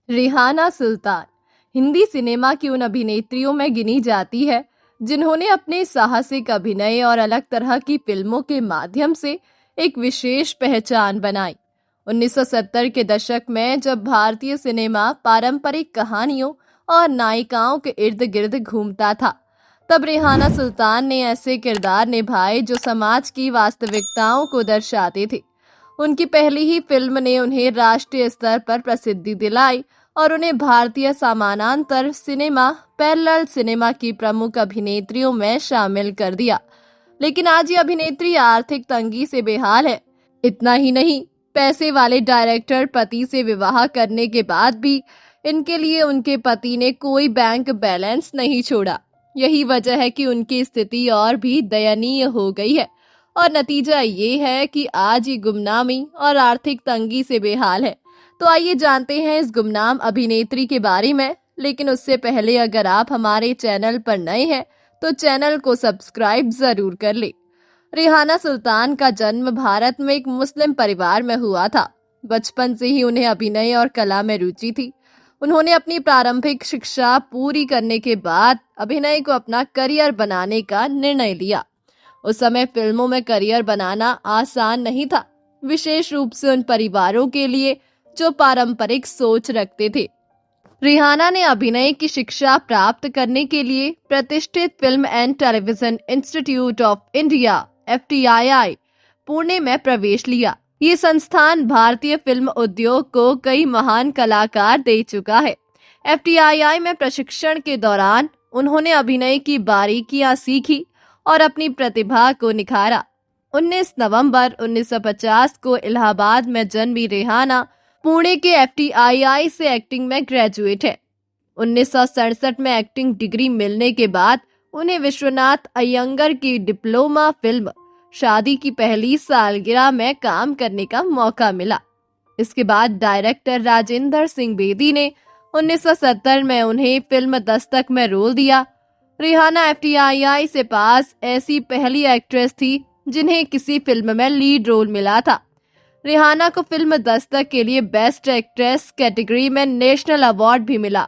रेहाना सुल्तान Hindi cinema की उन अभिनेत्रियों में गिनी जाती है जिन्होंने अपने साहसिक अभिनय और अलग तरह की फिल्मों के माध्यम से एक विशेष पहचान बनाई। 1970 के दशक में जब भारतीय सिनेमा पारंपरिक कहानियों और नायिकाओं के इर्द गिर्द घूमता था, तब रेहाना सुल्तान ने ऐसे किरदार निभाए जो समाज की वास्तविकताओं को दर्शाते थे। उनकी पहली ही फिल्म ने उन्हें राष्ट्रीय स्तर पर प्रसिद्धि दिलाई और उन्हें भारतीय समानांतर सिनेमा पैरेलल सिनेमा की प्रमुख अभिनेत्रियों में शामिल कर दिया। लेकिन आज ये अभिनेत्री आर्थिक तंगी से बेहाल है। इतना ही नहीं, पैसे वाले डायरेक्टर पति से विवाह करने के बाद भी इनके लिए उनके पति ने कोई बैंक बैलेंस नहीं छोड़ा। यही वजह है कि उनकी स्थिति और भी दयनीय हो गई है और नतीजा ये है कि आज ये गुमनामी और आर्थिक तंगी से बेहाल है। तो आइए जानते हैं इस गुमनाम अभिनेत्री के बारे में। लेकिन उससे पहले अगर आप हमारे चैनल पर नए हैं तो चैनल को सब्सक्राइब जरूर कर ले। रेहाना सुल्तान का जन्म भारत में एक मुस्लिम परिवार में हुआ था। बचपन से ही उन्हें अभिनय और कला में रुचि थी। उन्होंने अपनी प्रारंभिक शिक्षा पूरी करने के बाद अभिनय को अपना करियर बनाने का निर्णय लिया। उस समय फिल्मों में करियर बनाना आसान नहीं था, विशेष रूप से उन परिवारों के लिए जो पारंपरिक सोच रखते थे। रेहाना ने अभिनय की शिक्षा प्राप्त करने के लिए प्रतिष्ठित film and television institute of India (FTII) Pune में प्रवेश लिया। ये संस्थान भारतीय फिल्म उद्योग को कई महान कलाकार दे चुका है। FTII में प्रशिक्षण के दौरान उन्होंने अभिनय की बारीकियां सीखी और अपनी प्रतिभा को निखारा। 19 नवंबर 1950 को इलाहाबाद में जन्मी रेहाना पुणे के FTII से एक्टिंग में ग्रेजुएट है। 1967 में एक्टिंग डिग्री मिलने के बाद उन्हें विश्वनाथ अयंगर की डिप्लोमा फिल्म शादी की पहली सालगिरह में काम करने का मौका मिला। इसके बाद डायरेक्टर राजेंद्र सिंह बेदी ने 1970 में उन्हें फिल्म दस्तक में रोल दिया। रेहाना FTII से पास ऐसी पहली एक्ट्रेस थी जिन्हें किसी फिल्म में लीड रोल मिला था। रेहाना को फिल्म दस्तक के लिए बेस्ट एक्ट्रेस कैटेगरी में नेशनल अवार्ड भी मिला।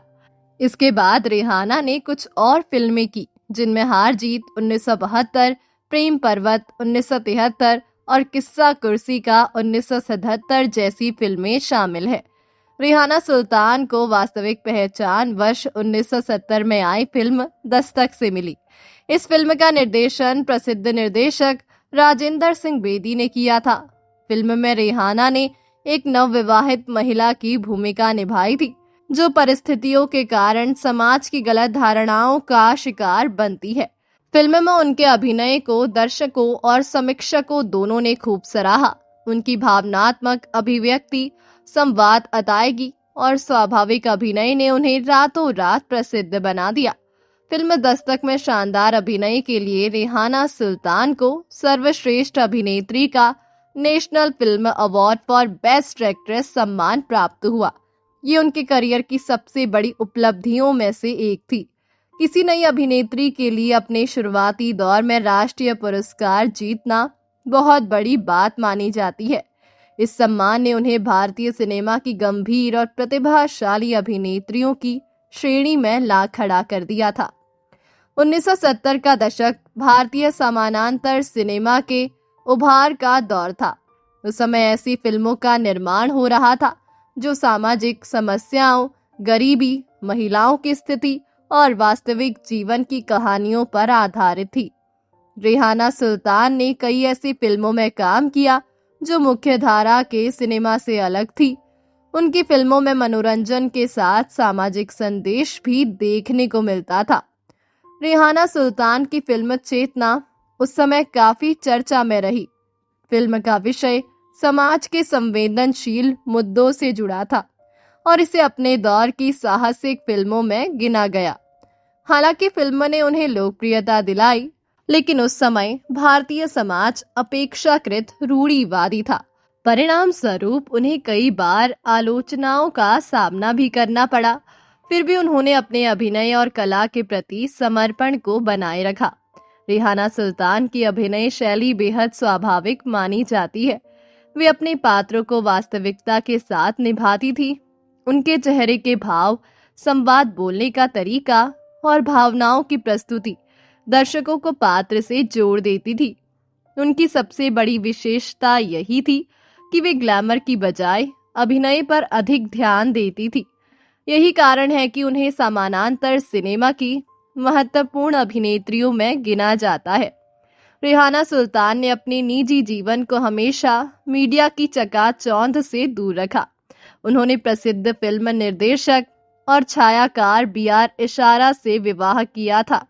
इसके बाद रेहाना ने कुछ और फिल्में की जिनमें हार जीत 1972, प्रेम पर्वत 1973 और किस्सा कुर्सी का 1977 जैसी फिल्में शामिल है। रेहाना सुल्तान को वास्तविक पहचान वर्ष 1970 में आई फिल्म दस्तक से मिली। इस फिल्म का निर्देशन प्रसिद्ध निर्देशक राजेंद्र सिंह बेदी ने किया था। फिल्म में रेहाना ने एक नवविवाहित महिला की भूमिका निभाई थी जो परिस्थितियों के कारण समाज की गलत धारणाओं का शिकार बनती है। फिल्म में उनके अभिनय को दर्शकों और समीक्षकों दोनों ने खूब सराहा। उनकी भावनात्मक अभिव्यक्ति, संवाद अदायगी और स्वाभाविक अभिनय ने उन्हें रातों रात प्रसिद्ध बना दिया। फिल्म दस्तक में शानदार अभिनय के लिए रेहाना सुल्तान को सर्वश्रेष्ठ अभिनेत्री का national film award for best actress सम्मान प्राप्त हुआ। ये उनके करियर की सबसे बड़ी उपलब्धियों में से एक थी। किसी नई अभिनेत्री के लिए अपने शुरुआती दौर में राष्ट्रीय पुरस्कार जीतना बहुत बड़ी बात मानी जाती है। इस सम्मान ने उन्हें भारतीय सिनेमा की गंभीर और प्रतिभाशाली अभिनेत्रियों की श्रेणी में ला खड़ा कर दिया था। 1970 का दशक भारतीय समानांतर सिनेमा के उभार का दौर था। उस समय ऐसी फिल्मों का निर्माण हो रहा था जो सामाजिक समस्याओं, गरीबी, महिलाओं की स्थिति और वास्तविक जीवन की कहानियों पर आधारित थी। रेहाना सुल्तान ने कई ऐसी फिल्मों में काम किया जो मुख्य धारा के सिनेमा से अलग थी। उनकी फिल्मों में मनोरंजन के साथ सामाजिक संदेश भी देखने को मिलता था। रेहाना सुल्तान की फिल्म चेतना उस समय काफी चर्चा में रही। फिल्म का विषय समाज के संवेदनशील मुद्दों से जुड़ा था और इसे अपने दौर की साहसिक फिल्मों में गिना गया। हालांकि फिल्म ने उन्हें लोकप्रियता दिलाई, लेकिन उस समय भारतीय समाज अपेक्षाकृत रूढ़िवादी था। परिणाम स्वरूप उन्हें कई बार आलोचनाओं का सामना भी करना पड़ा। फिर भी उन्होंने अपने अभिनय और कला के प्रति समर्पण को बनाए रखा। रेहाना सुल्तान की अभिनय शैली बेहद स्वाभाविक मानी जाती है। वे अपने पात्रों को वास्तविकता के साथ निभाती थी उनके चेहरे के भाव, संवाद बोलने का तरीका और भावनाओं की प्रस्तुति दर्शकों को पात्र से जोड़ देती थी। उनकी सबसे बड़ी विशेषता यही थी कि वे ग्लैमर की बजाय अभिनय पर अधिक ध्यान देती थी। यही कारण है कि उन्हें समानांतर सिनेमा की महत्वपूर्ण अभिनेत्रियों में गिना जाता है। रेहाना सुल्तान ने अपने निजी जीवन को हमेशा मीडिया की चकाचौंध से दूर रखा। उन्होंने प्रसिद्ध फिल्म निर्देशक और छायाकार B.R. इशारा से विवाह किया था।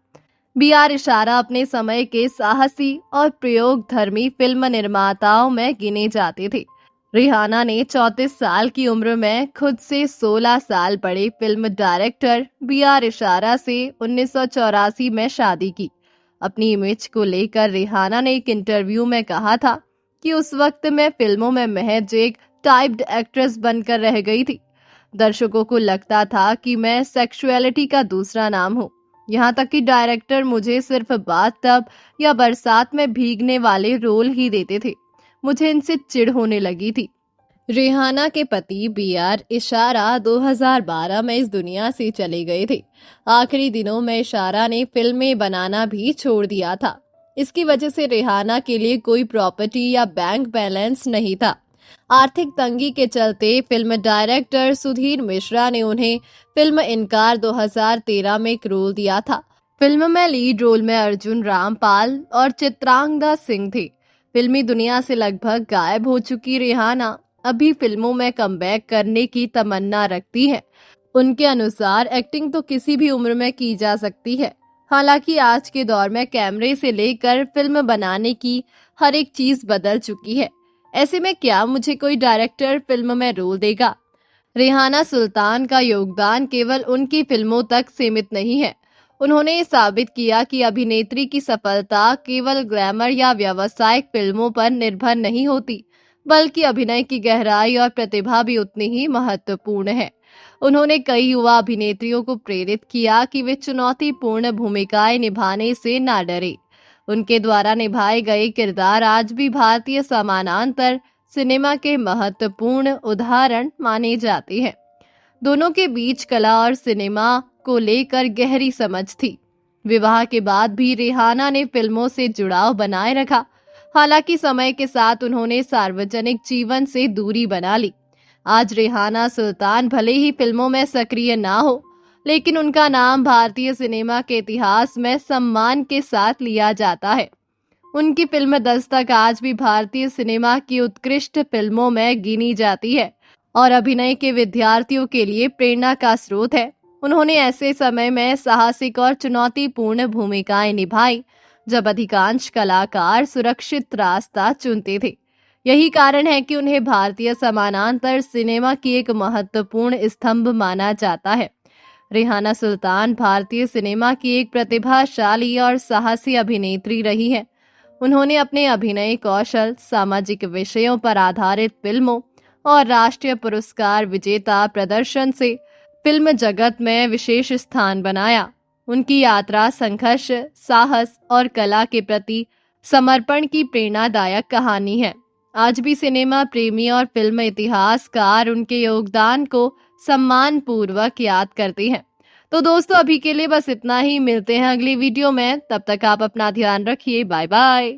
B.R. इशारा अपने समय के साहसी और प्रयोगधर्मी फिल्म निर्माताओं में गिने जाते थे। रेहाना ने 34 साल की उम्र में खुद से 16 साल बड़े फिल्म डायरेक्टर B.R. इशारा से 1984 में शादी की। अपनी इमेज को लेकर रेहाना ने एक इंटरव्यू में कहा था कि उस वक्त मैं फिल्मों में महज एक टाइप्ड एक्ट्रेस बनकर रह गई थी। दर्शकों को लगता था कि मैं सेक्सुअलिटी का दूसरा नाम हूँ। यहाँ तक कि डायरेक्टर मुझे सिर्फ बाथटब या बरसात में भीगने वाले रोल ही देते थे। मुझे इनसे चिढ़ होने लगी थी। रेहाना के पति B.R. इशारा 2012 में इस दुनिया से चले गए थे। आखिरी दिनों में इशारा ने फिल्में बनाना भी छोड़ दिया था। इसकी वजह से रेहाना के लिए कोई प्रॉपर्टी या बैंक बैलेंस नहीं था। आर्थिक तंगी के चलते फिल्म डायरेक्टर सुधीर मिश्रा ने उन्हें फिल्म इनकार 2013 में एक रोल दिया था। फिल्म में लीड रोल में अर्जुन रामपाल और चित्रांगदा सिंह थे। फिल्मी दुनिया से लगभग गायब हो चुकी रेहाना अभी फिल्मों में कमबैक करने की तमन्ना रखती है। उनके अनुसार एक्टिंग तो किसी भी उम्र में की जा सकती है। हालांकि आज के दौर में कैमरे से लेकर फिल्म बनाने की हर एक चीज बदल चुकी है। ऐसे में क्या मुझे कोई डायरेक्टर फिल्म में रोल देगा? रेहाना सुल्तान का योगदान केवल उनकी फिल्मों तक सीमित नहीं है। उन्होंने साबित किया कि अभिनेत्री की सफलता केवल ग्लैमर या व्यावसायिक फिल्मों पर निर्भर नहीं होती, बल्कि अभिनय की गहराई और प्रतिभा भी उतनी ही महत्वपूर्ण है। उन्होंने कई युवा अभिनेत्रियों को प्रेरित किया कि वे चुनौतीपूर्ण भूमिकाएं निभाने से ना डरे। उनके द्वारा निभाए गए किरदार आज भी भारतीय समानांतर सिनेमा के महत्वपूर्ण उदाहरण माने जाते हैं। दोनों के बीच कला और सिनेमा को लेकर गहरी समझ थी। विवाह के बाद भी रेहाना ने फिल्मों से जुड़ाव बनाए रखा। हालांकि समय के साथ उन्होंने सार्वजनिक जीवन से दूरी बना ली। आज रेहाना सुल्तान भले ही फिल्मों में सक्रिय ना हो, लेकिन उनका नाम भारतीय सिनेमा के इतिहास में सम्मान के साथ लिया जाता है। उनकी फिल्म दस्तक आज भी भारतीय सिनेमा की उत्कृष्ट फिल्मों में गिनी जाती है और अभिनय के विद्यार्थियों के लिए प्रेरणा का स्रोत है। उन्होंने ऐसे समय में साहसिक और चुनौतीपूर्ण भूमिकाएं निभाई जब अधिकांश कलाकार सुरक्षित रास्ता चुनते थे। यही कारण है कि उन्हें भारतीय समानांतर सिनेमा की एक महत्वपूर्ण स्तंभ माना जाता है। रेहाना सुल्तान भारतीय सिनेमा की एक प्रतिभाशाली और साहसी अभिनेत्री रही है। उन्होंने अपने अभिनय कौशल, सामाजिक विषयों पर आधारित फिल्मों और राष्ट्रीय पुरस्कार विजेता प्रदर्शन से फिल्म जगत में विशेष स्थान बनाया। उनकी यात्रा संघर्ष, साहस और कला के प्रति समर्पण की प्रेरणादायक कहानी है। आज भी सिनेमा प्रेमी और फिल्म इतिहासकार उनके योगदान को सम्मान पूर्वक याद करते हैं। तो दोस्तों, अभी के लिए बस इतना ही। मिलते हैं अगली वीडियो में। तब तक आप अपना ध्यान रखिए। Bye bye.